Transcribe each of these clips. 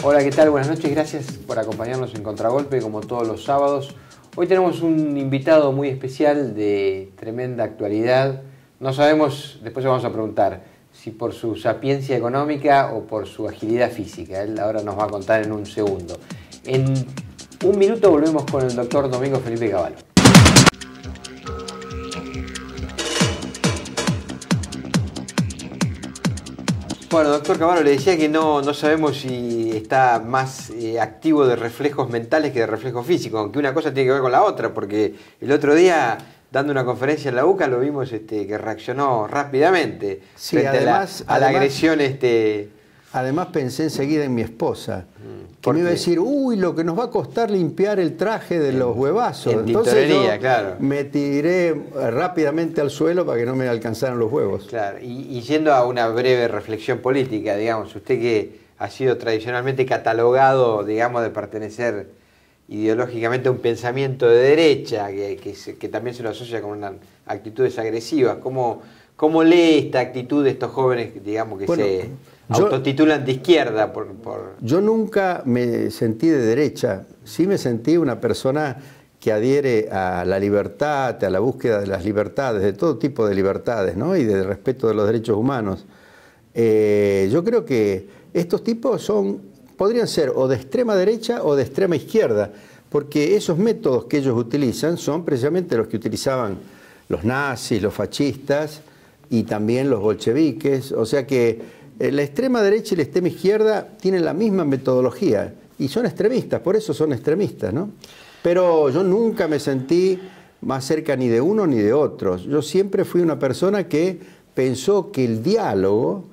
Hola, ¿qué tal? Buenas noches, gracias por acompañarnos en Contragolpe como todos los sábados. Hoy tenemos un invitado muy especial de tremenda actualidad. No sabemos, después vamos a preguntar, si por su sapiencia económica o por su agilidad física. Él ahora nos va a contar en un segundo. En un minuto volvemos con el doctor Domingo Felipe Cavallo. Bueno, doctor Cavallo, le decía que no sabemos si está más activo de reflejos mentales que de reflejos físicos, aunque una cosa tiene que ver con la otra, porque el otro día, dando una conferencia en la UCA, lo vimos que reaccionó rápidamente frente a la agresión. Además pensé enseguida en mi esposa, que me iba a decir, uy, lo que nos va a costar limpiar el traje de los huevazos. Entonces yo claro, me tiré rápidamente al suelo para que no me alcanzaran los huevos. Claro, y yendo a una breve reflexión política, digamos, usted que ha sido tradicionalmente catalogado, digamos, de pertenecer ideológicamente a un pensamiento de derecha, que también se lo asocia con unas actitudes agresivas, ¿cómo lee esta actitud de estos jóvenes, digamos, que se autotitulan de izquierda? Yo nunca me sentí de derecha, sí me sentí una persona que adhiere a la libertad, a la búsqueda de las libertades, de todo tipo de libertades, ¿no? Y de respeto de los derechos humanos. Yo creo que estos tipos podrían ser o de extrema derecha o de extrema izquierda, porque esos métodos que ellos utilizan son precisamente los que utilizaban los nazis, los fascistas y también los bolcheviques. O sea que la extrema derecha y la extrema izquierda tienen la misma metodología y son extremistas, por eso son extremistas, ¿no? Pero yo nunca me sentí más cerca ni de uno ni de otros. Yo siempre fui una persona que pensó que el diálogo,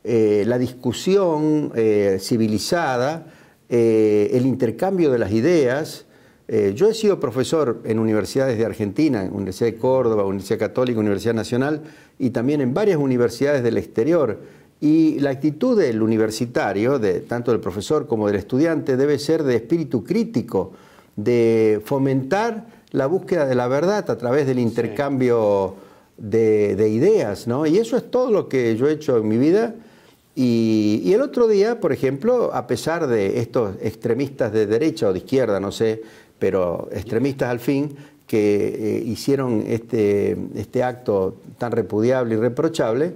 la discusión civilizada, el intercambio de las ideas. Yo he sido profesor en universidades de Argentina, en Universidad de Córdoba, Universidad Católica, Universidad Nacional y también en varias universidades del exterior. Y la actitud del universitario, tanto del profesor como del estudiante, debe ser de espíritu crítico, de fomentar la búsqueda de la verdad a través del intercambio de ideas, ¿no? Y eso es todo lo que yo he hecho en mi vida. Y el otro día, por ejemplo, a pesar de estos extremistas de derecha o de izquierda, no sé, pero extremistas al fin, que hicieron este acto tan repudiable y reprochable,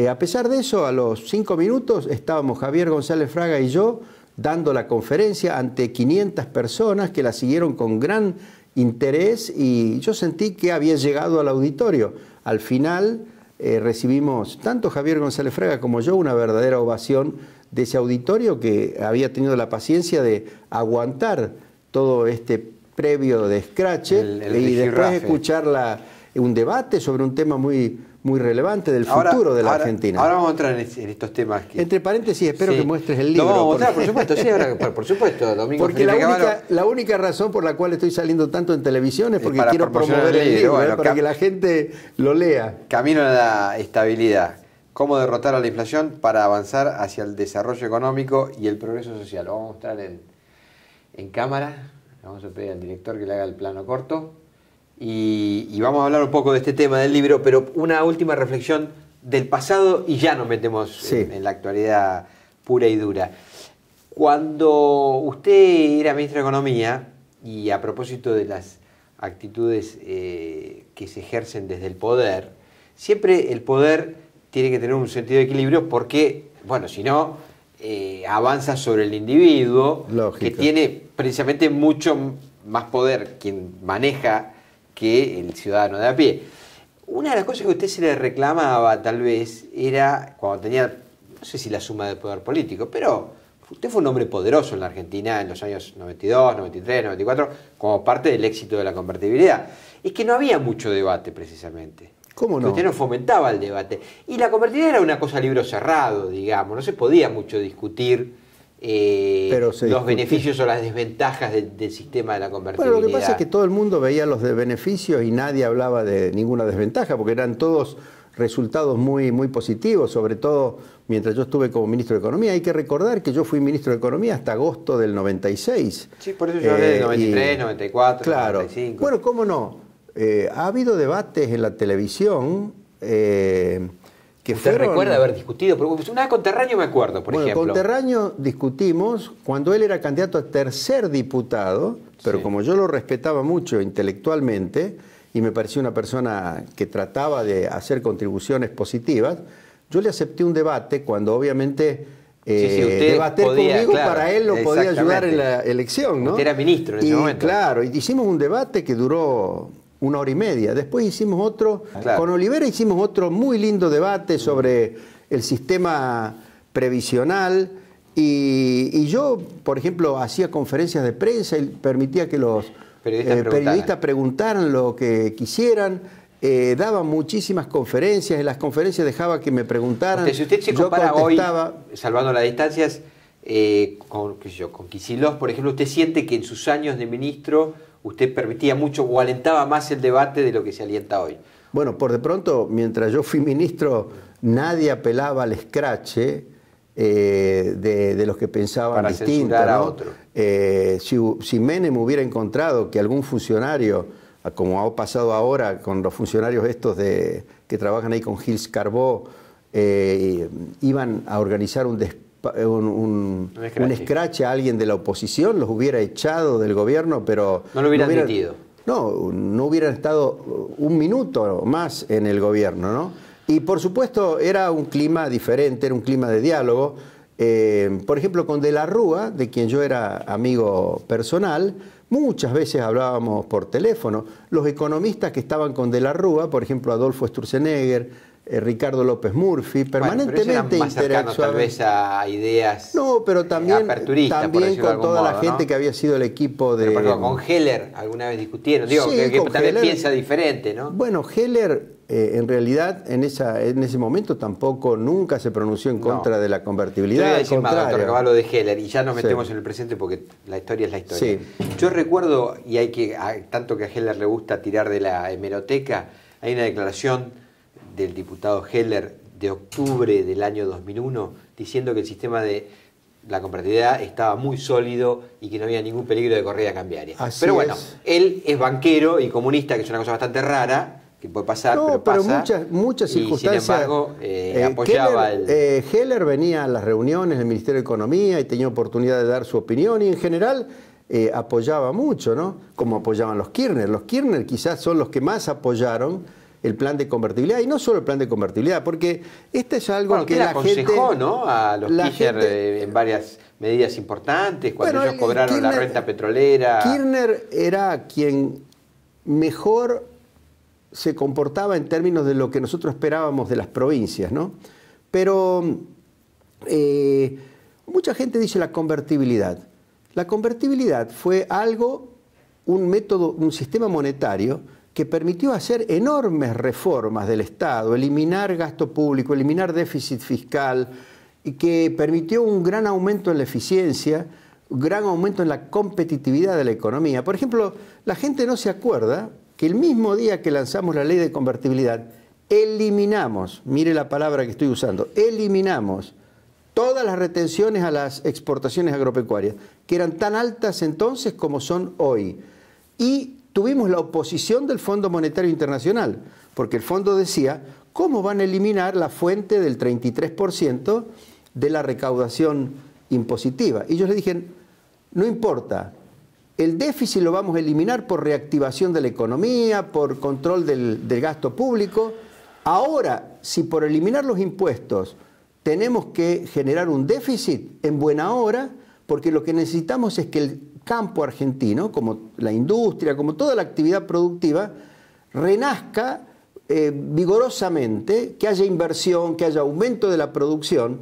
a pesar de eso, a los 5 minutos estábamos Javier González Fraga y yo dando la conferencia ante 500 personas que la siguieron con gran interés y yo sentí que había llegado al auditorio. Al final recibimos, tanto Javier González Fraga como yo, una verdadera ovación de ese auditorio que había tenido la paciencia de aguantar todo este previo de escrache y después escuchar un debate sobre un tema muy relevante del futuro de la Argentina. Ahora vamos a entrar en estos temas. Entre paréntesis, espero que muestres el libro. Lo vamos a mostrar, por supuesto, sí, ahora, por supuesto, Domingo. Porque la única razón por la cual estoy saliendo tanto en televisión es porque quiero promover el libro, para que la gente lo lea. Camino a la estabilidad. Cómo derrotar a la inflación para avanzar hacia el desarrollo económico y el progreso social. Lo vamos a mostrar en cámara. Vamos a pedir al director que le haga el plano corto. Y vamos a hablar un poco de este tema del libro, pero una última reflexión del pasado y ya nos metemos en la actualidad pura y dura. Cuando usted era ministro de Economía, y a propósito de las actitudes que se ejercen desde el poder, siempre el poder tiene que tener un sentido de equilibrio porque, bueno, si no, avanza sobre el individuo. Lógico. Que tiene precisamente mucho más poder quien maneja que el ciudadano de a pie. Una de las cosas que a usted se le reclamaba, tal vez, era cuando tenía, no sé si la suma de poder político, pero usted fue un hombre poderoso en la Argentina en los años 92, 93, 94, como parte del éxito de la convertibilidad. Es que no había mucho debate, precisamente. ¿Cómo no? Usted no fomentaba el debate. Y la convertibilidad era una cosa libro cerrado, digamos, no se podía mucho discutir los beneficios o las desventajas del sistema de la convertibilidad. Bueno, lo que pasa es que todo el mundo veía los beneficios y nadie hablaba de ninguna desventaja, porque eran todos resultados muy positivos, sobre todo mientras yo estuve como ministro de Economía. Hay que recordar que yo fui ministro de Economía hasta agosto del 96. Sí, por eso yo hablé del 93, 94, claro, 95. Bueno, ¿cómo no? Ha habido debates en la televisión que que ¿Usted fueron... recuerda haber discutido? Porque una con Terraño me acuerdo, por ejemplo. Con Terraño discutimos cuando él era candidato a tercer diputado, pero como yo lo respetaba mucho intelectualmente y me parecía una persona que trataba de hacer contribuciones positivas, yo le acepté un debate cuando obviamente debater conmigo, claro, para él lo podía ayudar en la elección, ¿no? Usted era ministro en ese momento. Claro, y hicimos un debate que duró 1 hora y media. Después hicimos otro, con Olivera hicimos otro muy lindo debate sobre el sistema previsional y yo, por ejemplo, hacía conferencias de prensa y permitía que los periodistas preguntaran lo que quisieran. Daba muchísimas conferencias, en las conferencias dejaba que me preguntaran. Si usted se compara hoy, salvando las distancias, con Kicillof, por ejemplo, ¿usted siente que en sus años de ministro usted permitía mucho o alentaba más el debate de lo que se alienta hoy? Bueno, por de pronto, mientras yo fui ministro, nadie apelaba al escrache de los que pensaban para distinto, censurar a ¿no? otro. Si Menem hubiera encontrado que algún funcionario, como ha pasado ahora con los funcionarios estos que trabajan ahí con Gilles Carbó, iban a organizar un escrache a alguien de la oposición, los hubiera echado del gobierno, pero... No lo hubieran admitido. No hubieran estado un minuto más en el gobierno, ¿no? Y por supuesto era un clima diferente, era un clima de diálogo. Por ejemplo, con De la Rúa, de quien yo era amigo personal, muchas veces hablábamos por teléfono. Los economistas que estaban con De la Rúa, por ejemplo, Adolfo Sturzenegger, Ricardo López Murphy, permanentemente más cercanos tal vez a ideas pero también con toda la gente, ¿no?, que había sido el equipo de... Pero, perdón, con Heller alguna vez discutieron, digo, sí, que también Heller, piensa diferente, ¿no? Bueno, Heller en realidad en ese momento tampoco nunca se pronunció en contra de la convertibilidad. Yo voy a decir más, doctor Cavallo, de Heller, y ya nos metemos en el presente porque la historia es la historia. Yo recuerdo, y tanto que a Heller le gusta tirar de la hemeroteca, hay una declaración del diputado Heller de octubre del año 2001 diciendo que el sistema de la convertibilidad estaba muy sólido y que no había ningún peligro de corrida cambiaria. Pero bueno, él es banquero y comunista, que es una cosa bastante rara, que puede pasar, pero pasa. Muchas circunstancias. Y sin embargo, apoyaba Heller venía a las reuniones del Ministerio de Economía y tenía oportunidad de dar su opinión y en general apoyaba mucho, ¿no? Como apoyaban los Kirchner. Los Kirchner quizás son los que más apoyaron el plan de convertibilidad, y no solo el plan de convertibilidad, porque este es algo que la gente... aconsejó, ¿no?, a los Kirchner en varias medidas importantes, cuando ellos cobraron la renta petrolera. Kirchner era quien mejor se comportaba en términos de lo que nosotros esperábamos de las provincias, ¿no? Pero mucha gente dice la convertibilidad. La convertibilidad fue un método, un sistema monetario que permitió hacer enormes reformas del Estado, eliminar gasto público, eliminar déficit fiscal, y que permitió un gran aumento en la eficiencia, un gran aumento en la competitividad de la economía. Por ejemplo, la gente no se acuerda que el mismo día que lanzamos la ley de convertibilidad, eliminamos, mire la palabra que estoy usando, eliminamos todas las retenciones a las exportaciones agropecuarias, que eran tan altas entonces como son hoy. Y tuvimos la oposición del Fondo Monetario Internacional, porque el fondo decía, ¿cómo van a eliminar la fuente del 33% de la recaudación impositiva? Y ellos le dije, no importa, el déficit lo vamos a eliminar por reactivación de la economía, por control del gasto público. Ahora, si por eliminar los impuestos tenemos que generar un déficit, en buena hora, porque lo que necesitamos es que el campo argentino, como la industria, como toda la actividad productiva, renazca vigorosamente, que haya inversión, que haya aumento de la producción,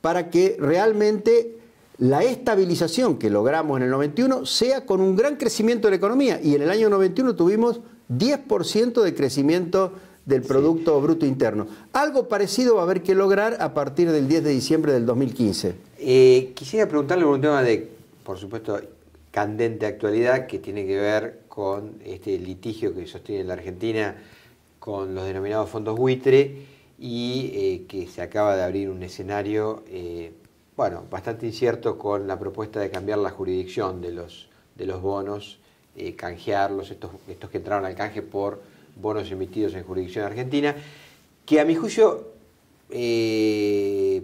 para que realmente la estabilización que logramos en el 91 sea con un gran crecimiento de la economía. Y en el año 91 tuvimos 10% de crecimiento del Producto Bruto Interno. Algo parecido va a haber que lograr a partir del 10 de diciembre del 2015. Quisiera preguntarle por un tema de, por supuesto, candente actualidad, que tiene que ver con este litigio que sostiene la Argentina con los denominados fondos buitre y que se acaba de abrir un escenario bastante incierto con la propuesta de cambiar la jurisdicción de los bonos, canjearlos, estos que entraron al canje por bonos emitidos en jurisdicción argentina, que a mi juicio tiene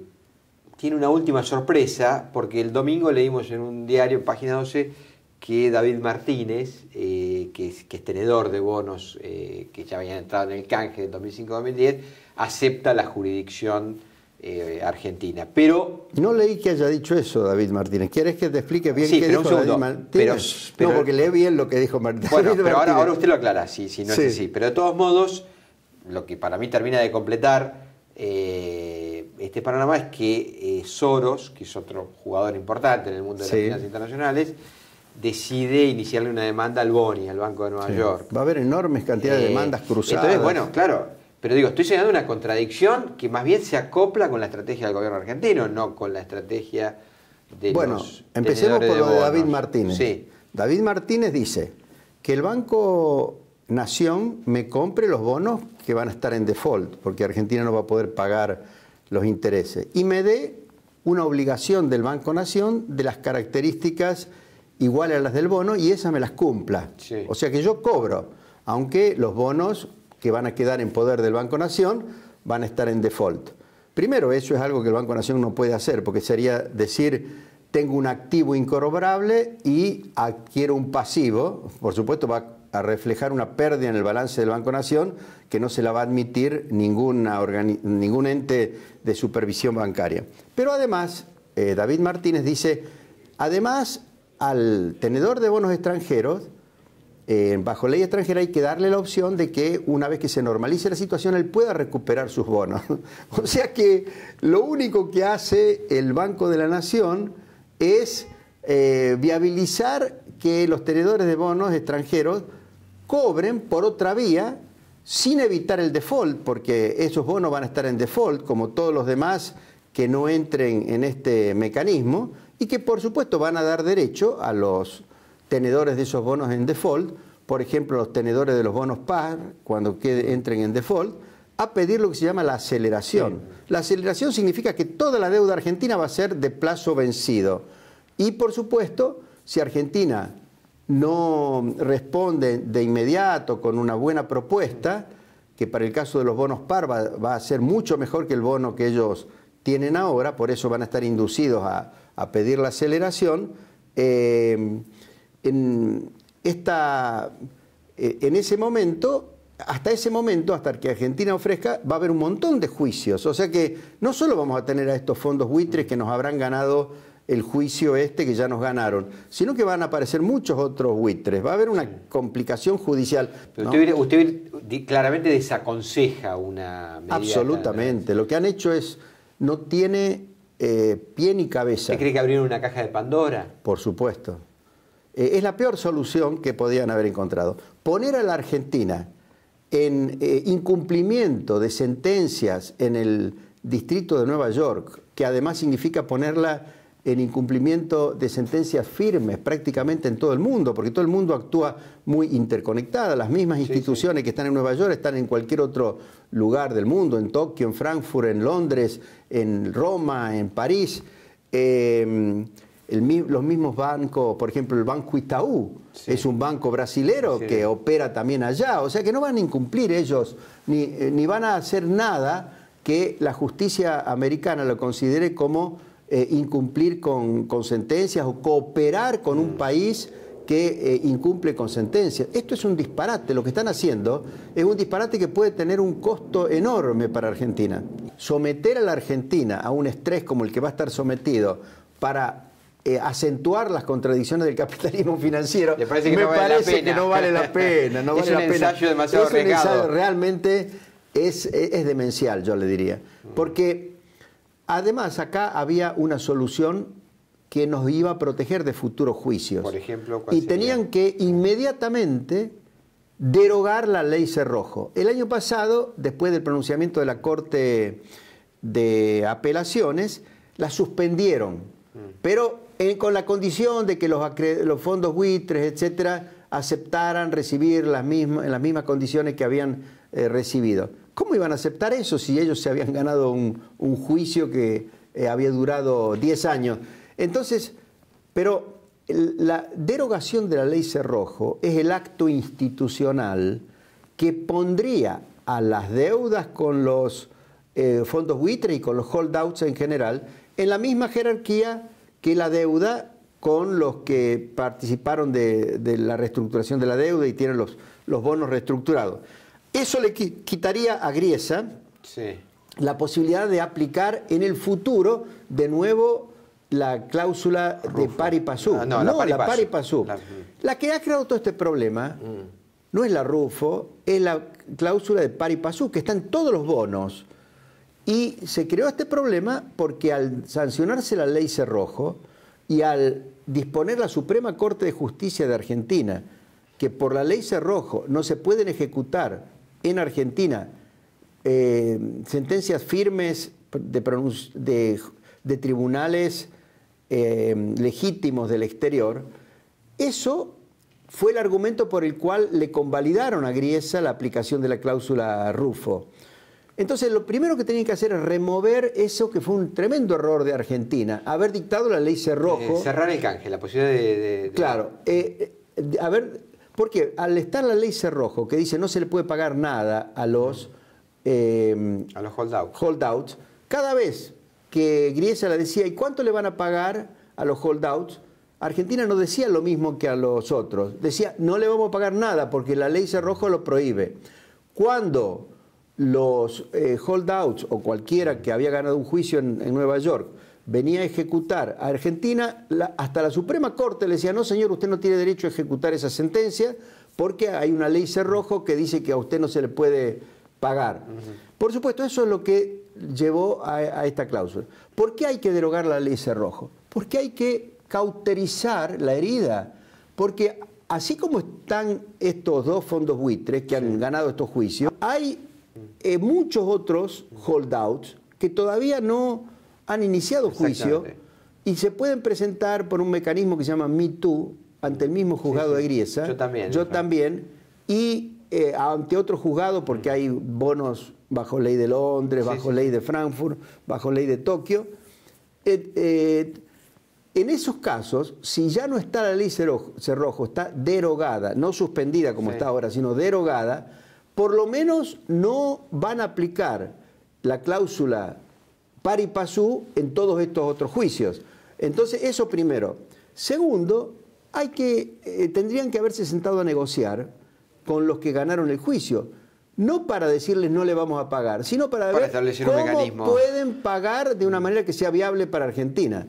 una última sorpresa, porque el domingo leímos en un diario, en página 12, que David Martínez, que es tenedor de bonos que ya habían entrado en el canje de 2005-2010, acepta la jurisdicción argentina. Pero no leí que haya dicho eso David Martínez. ¿Quieres que te explique bien sí, qué pero dijo un segundo, David Martínez? No, porque lee bien lo que dijo Martínez. Bueno, pero ahora usted lo aclara, si no sí. es así. Pero de todos modos, lo que para mí termina de completar este panorama es que Soros, que es otro jugador importante en el mundo de las finanzas internacionales, decide iniciarle una demanda al BONI, al Banco de Nueva York. Va a haber enormes cantidades de demandas cruzadas. Entonces, bueno, claro, pero digo, estoy señalando una contradicción que más bien se acopla con la estrategia del gobierno argentino, no con la estrategia de los empecemos por lo de David bonos. Martínez. Sí. David Martínez dice que el Banco Nación me compre los bonos que van a estar en default, porque Argentina no va a poder pagar los intereses, y me dé una obligación del Banco Nación de las características iguales a las del bono, y esas me las cumpla. Sí. O sea que yo cobro, aunque los bonos que van a quedar en poder del Banco Nación van a estar en default. Primero, eso es algo que el Banco Nación no puede hacer, porque sería decir, tengo un activo incobrable y adquiero un pasivo. Por supuesto, va a reflejar una pérdida en el balance del Banco Nación que no se la va a admitir ningún ente de supervisión bancaria. Pero además, David Martínez dice, además, al tenedor de bonos extranjeros, bajo ley extranjera hay que darle la opción de que una vez que se normalice la situación él pueda recuperar sus bonos. O sea que lo único que hace el Banco de la Nación es viabilizar que los tenedores de bonos extranjeros cobren por otra vía sin evitar el default, porque esos bonos van a estar en default como todos los demás que no entren en este mecanismo, y que por supuesto van a dar derecho a los tenedores de esos bonos en default, por ejemplo los tenedores de los bonos par, cuando entren en default, a pedir lo que se llama la aceleración. Sí. La aceleración significa que toda la deuda argentina va a ser de plazo vencido. Y por supuesto, si Argentina no responde de inmediato con una buena propuesta, que para el caso de los bonos par va a ser mucho mejor que el bono que ellos tienen ahora, por eso van a estar inducidos a pedir la aceleración, en ese momento, hasta que Argentina ofrezca, va a haber un montón de juicios. O sea que no solo vamos a tener a estos fondos buitres que nos habrán ganado el juicio que ya nos ganaron, sino que van a aparecer muchos otros buitres. Va a haber una complicación judicial. Pero ¿no? usted claramente desaconseja una medida. Absolutamente. Lo que han hecho no tiene pie ni cabeza. ¿Usted cree que abrieron una caja de Pandora? Por supuesto. Es la peor solución que podían haber encontrado. Poner a la Argentina en incumplimiento de sentencias en el distrito de Nueva York, que además significa ponerla en incumplimiento de sentencias firmes prácticamente en todo el mundo, porque todo el mundo actúa muy interconectada. Las mismas instituciones que están en Nueva York están en cualquier otro lugar del mundo, en Tokio, en Frankfurt, en Londres, en Roma, en París. Los mismos bancos, por ejemplo, el Banco Itaú, es un banco brasilero que opera también allá. O sea que no van a incumplir ellos, ni van a hacer nada que la justicia americana lo considere como incumplir con sentencias o cooperar con un país que incumple con sentencias. Esto es un disparate. Lo que están haciendo es un disparate que puede tener un costo enorme para Argentina. Someter a la Argentina a un estrés como el que va a estar sometido para acentuar las contradicciones del capitalismo financiero, me parece que no vale la pena. No es un ensayo demasiado arriesgado. Realmente es demencial, yo le diría. Porque además acá había una solución que nos iba a proteger de futuros juicios. Por ejemplo, y tenían que inmediatamente derogar la ley Cerrojo. El año pasado, después del pronunciamiento de la Corte de Apelaciones, la suspendieron, pero con la condición de que los fondos buitres, etcétera, aceptaran recibir en las mismas condiciones que habían recibido. ¿Cómo iban a aceptar eso si ellos se habían ganado un juicio que había durado 10 años? Entonces, pero la derogación de la ley Cerrojo es el acto institucional que pondría a las deudas con los fondos buitre y con los holdouts en general, en la misma jerarquía que la deuda con los que participaron de la reestructuración de la deuda y tienen los bonos reestructurados. Eso le quitaría a Griesa la posibilidad de aplicar en el futuro de nuevo la cláusula de pari passu. La pari passu. La que ha creado todo este problema no es la Rufo, es la cláusula de pari passu, que está en todos los bonos. Y se creó este problema porque al sancionarse la ley Cerrojo y al disponer la Suprema Corte de Justicia de Argentina que por la ley Cerrojo no se pueden ejecutar en Argentina sentencias firmes de tribunales legítimos del exterior, eso fue el argumento por el cual le convalidaron a Griesa la aplicación de la cláusula Rufo. Entonces, lo primero que tenían que hacer es remover eso que fue un tremendo error de Argentina, haber dictado la ley Cerrojo. Cerrar el canje, la posibilidad de... Claro, porque al estar la ley Cerrojo, que dice no se le puede pagar nada a los holdouts, cada vez que Griesa le decía, ¿y cuánto le van a pagar a los holdouts? Argentina no decía lo mismo que a los otros. Decía, no le vamos a pagar nada porque la ley Cerrojo lo prohíbe. Cuando los holdouts o cualquiera que había ganado un juicio en Nueva York venía a ejecutar a Argentina, hasta la Suprema Corte le decía, no señor, usted no tiene derecho a ejecutar esa sentencia porque hay una ley Cerrojo que dice que a usted no se le puede pagar. Por supuesto, eso es lo que llevó a esta cláusula. ¿Por qué hay que derogar la ley Cerrojo? Porque hay que cauterizar la herida, porque así como están estos dos fondos buitres que han ganado estos juicios, hay muchos otros holdouts que todavía no han iniciado juicio y se pueden presentar por un mecanismo que se llama Me Too ante el mismo juzgado de Griesa. Yo también. Y ante otro juzgado, porque hay bonos bajo ley de Londres, bajo ley de Frankfurt, bajo ley de Tokio. En esos casos, si ya no está la ley Cerrojo, está derogada, no suspendida como está ahora, sino derogada, por lo menos no van a aplicar la cláusula pari passu en todos estos otros juicios. Entonces, eso primero. Segundo, tendrían que haberse sentado a negociar con los que ganaron el juicio. No para decirles no le vamos a pagar, sino para ver cómo pueden pagar de una manera que sea viable para Argentina.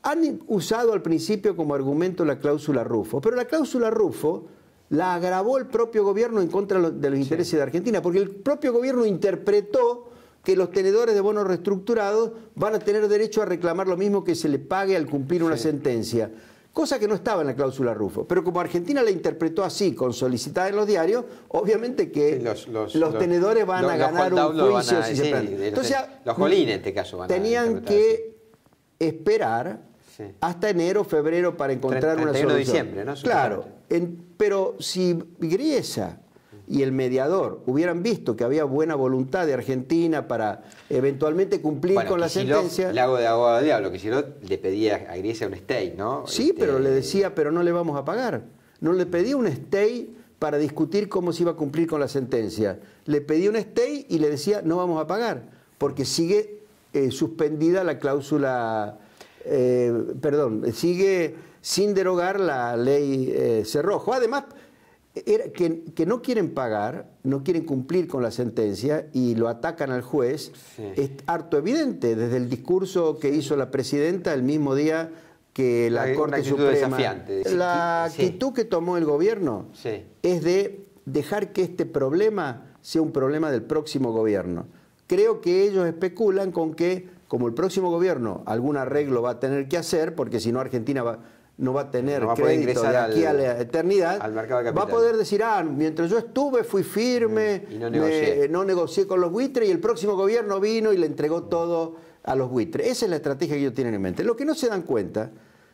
Han usado al principio como argumento la cláusula Rufo, pero la cláusula Rufo la agravó el propio gobierno en contra de los intereses de Argentina, porque el propio gobierno interpretó que los tenedores de bonos reestructurados van a tener derecho a reclamar lo mismo que se le pague al cumplir una sentencia, cosa que no estaba en la cláusula Rufo. Pero como Argentina la interpretó así, con solicitada en los diarios, obviamente que los tenedores van a ganar un juicio si se pierde. Entonces, los Jolines en este caso van tenían que esperar hasta enero, febrero para encontrar una solución. De diciembre, ¿no? Claro, pero si Griesa y el mediador hubieran visto que había buena voluntad de Argentina para eventualmente cumplir con la sentencia... Le hago de abogado del diablo, que si no le pedía a Griesa un stay, ¿no? Sí, pero le decía, pero no le vamos a pagar. No le pedía un stay para discutir cómo se iba a cumplir con la sentencia. Le pedía un stay y le decía, no vamos a pagar, porque sigue suspendida la cláusula... sigue sin derogar la ley Cerrojo. Además, que no quieren pagar, no quieren cumplir con la sentencia y lo atacan al juez, es harto evidente desde el discurso que hizo la presidenta el mismo día que la Corte Suprema. La actitud que tomó el gobierno es de dejar que este problema sea un problema del próximo gobierno. Creo que ellos especulan con que, como el próximo gobierno algún arreglo va a tener que hacer, porque si no Argentina no va a tener crédito de aquí a la eternidad, va a poder decir, mientras yo estuve fui firme, y no negocié con los buitres y el próximo gobierno vino y le entregó todo a los buitres. Esa es la estrategia que ellos tienen en mente. Lo que no se dan cuenta,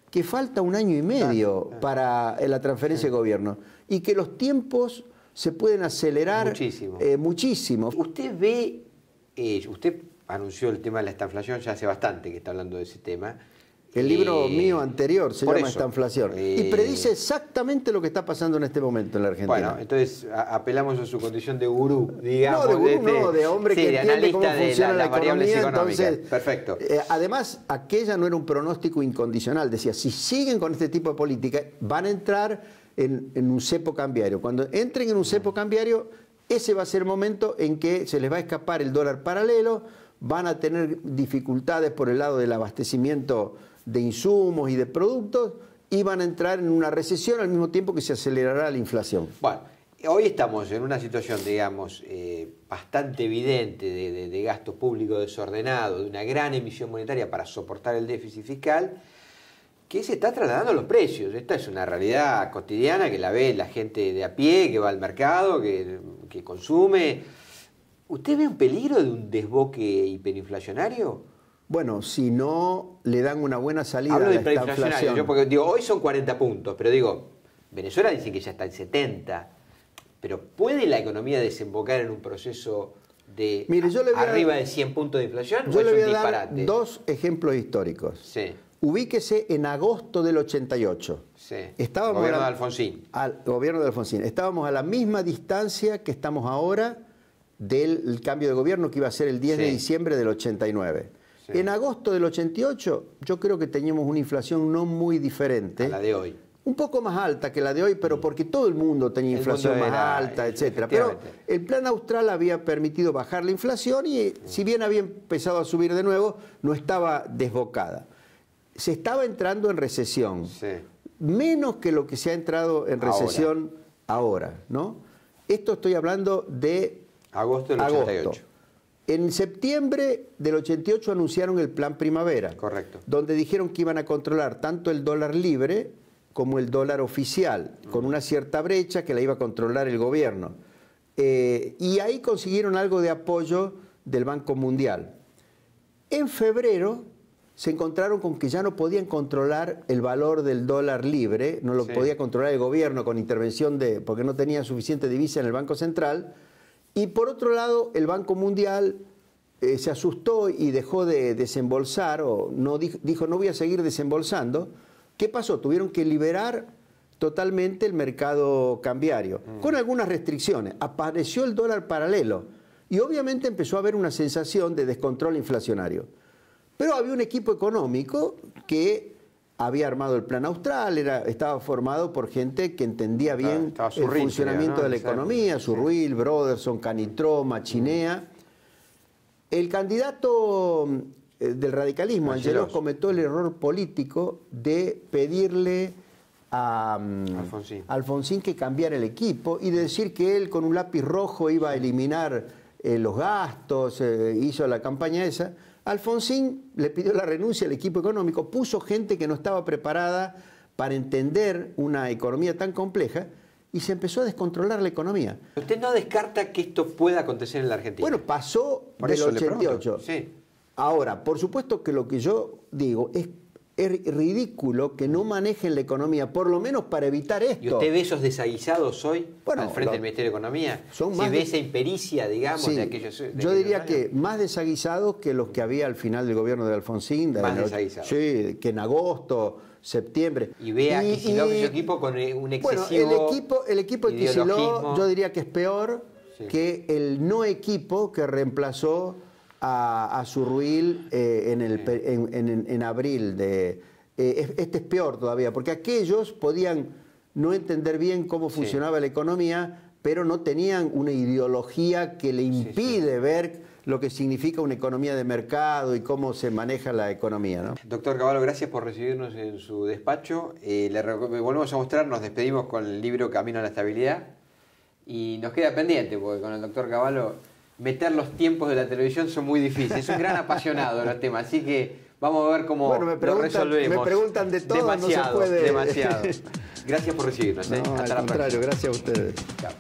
que falta 1 año y medio para la transferencia de gobierno y que los tiempos se pueden acelerar muchísimo. Usted ve, usted anunció el tema de la estanflación ya hace bastante que está hablando de ese tema. El libro mío anterior se llama eso, Esta inflación. Y predice exactamente lo que está pasando en este momento en la Argentina. Bueno, entonces apelamos a su condición de gurú, digamos. No, de gurú no, de hombre que entiende cómo funciona la economía. Entonces, perfecto. Además, aquella no era un pronóstico incondicional. Decía, si siguen con este tipo de política, van a entrar en un cepo cambiario. Cuando entren en un cepo cambiario, ese va a ser el momento en que se les va a escapar el dólar paralelo, van a tener dificultades por el lado del abastecimiento de insumos y de productos y van a entrar en una recesión al mismo tiempo que se acelerará la inflación. Bueno, hoy estamos en una situación, digamos, bastante evidente de gasto público desordenado, de una gran emisión monetaria para soportar el déficit fiscal, que se está trasladando a los precios. Esta es una realidad cotidiana que la ve la gente de a pie, que va al mercado, que consume. ¿Usted ve un peligro de un desboque hiperinflacionario? Bueno, si no le dan una buena salida Hablo de a esta inflación. Yo porque digo, hoy son 40 puntos, pero digo, Venezuela dice que ya está en 70. Pero ¿puede la economía desembocar en un proceso de arriba de 100 puntos de inflación? Yo le voy a dar dos ejemplos históricos. Sí. Ubíquese en agosto del 88. Sí. Gobierno de Alfonsín. Al gobierno de Alfonsín. Estábamos a la misma distancia que estamos ahora del cambio de gobierno que iba a ser el 10 de diciembre del 89. Sí. En agosto del 88 yo creo que teníamos una inflación no muy diferente. A la de hoy. Un poco más alta que la de hoy, pero porque todo el mundo tenía inflación más alta, etc. Pero el Plan Austral había permitido bajar la inflación y si bien había empezado a subir de nuevo, no estaba desbocada. Se estaba entrando en recesión. Sí. Menos que lo que se ha entrado en recesión ahora, ¿no? Esto estoy hablando de agosto del 88. En septiembre del 88 anunciaron el Plan Primavera. Correcto. Donde dijeron que iban a controlar tanto el dólar libre como el dólar oficial, con una cierta brecha que la iba a controlar el gobierno. Y ahí consiguieron algo de apoyo del Banco Mundial. En febrero se encontraron con que ya no podían controlar el valor del dólar libre, no lo podía controlar el gobierno con intervención porque no tenía suficiente divisa en el Banco Central. Y por otro lado, el Banco Mundial se asustó y dejó de desembolsar, o no dijo no voy a seguir desembolsando. ¿Qué pasó? Tuvieron que liberar totalmente el mercado cambiario, con algunas restricciones. Apareció el dólar paralelo y obviamente empezó a haber una sensación de descontrol inflacionario. Pero había un equipo económico que había armado el Plan Austral, estaba formado por gente que entendía bien el funcionamiento de la economía, Surruil, Broderson, Canitró, Machinea. El candidato del radicalismo, Angelos, cometió el error político de pedirle a Alfonsín que cambiara el equipo y de decir que él con un lápiz rojo iba a eliminar los gastos, hizo la campaña esa. Alfonsín le pidió la renuncia al equipo económico, puso gente que no estaba preparada para entender una economía tan compleja y se empezó a descontrolar la economía. ¿Usted no descarta que esto pueda acontecer en la Argentina? Bueno, pasó del 88. Sí. Ahora, por supuesto que lo que yo digo es ridículo que no manejen la economía, por lo menos para evitar esto. ¿Y usted ve esos desaguisados hoy al frente del Ministerio de Economía? ¿Se ve esa impericia, digamos, de aquellos años? Yo diría que más desaguisados que los que había al final del gobierno de Alfonsín. Más desaguisados. Sí, que en agosto, septiembre. Y ve a Kicillof y su equipo con un excesivo el equipo de Kicillof yo diría que es peor que el no equipo que reemplazó a Surruil en abril. Este es peor todavía, porque aquellos podían no entender bien cómo funcionaba la economía, pero no tenían una ideología que le impide ver lo que significa una economía de mercado y cómo se maneja la economía, ¿no? Doctor Cavallo, gracias por recibirnos en su despacho. Le volvemos a mostrar, nos despedimos con el libro Camino a la Estabilidad y nos queda pendiente, porque con el doctor Cavallo meter los tiempos de la televisión son muy difíciles. Es un gran apasionado de los temas, así que vamos a ver cómo lo resolvemos. Me preguntan de todo, demasiado, no se puede. Demasiado. Gracias por recibirnos. No, al contrario, gracias a ustedes. Chao.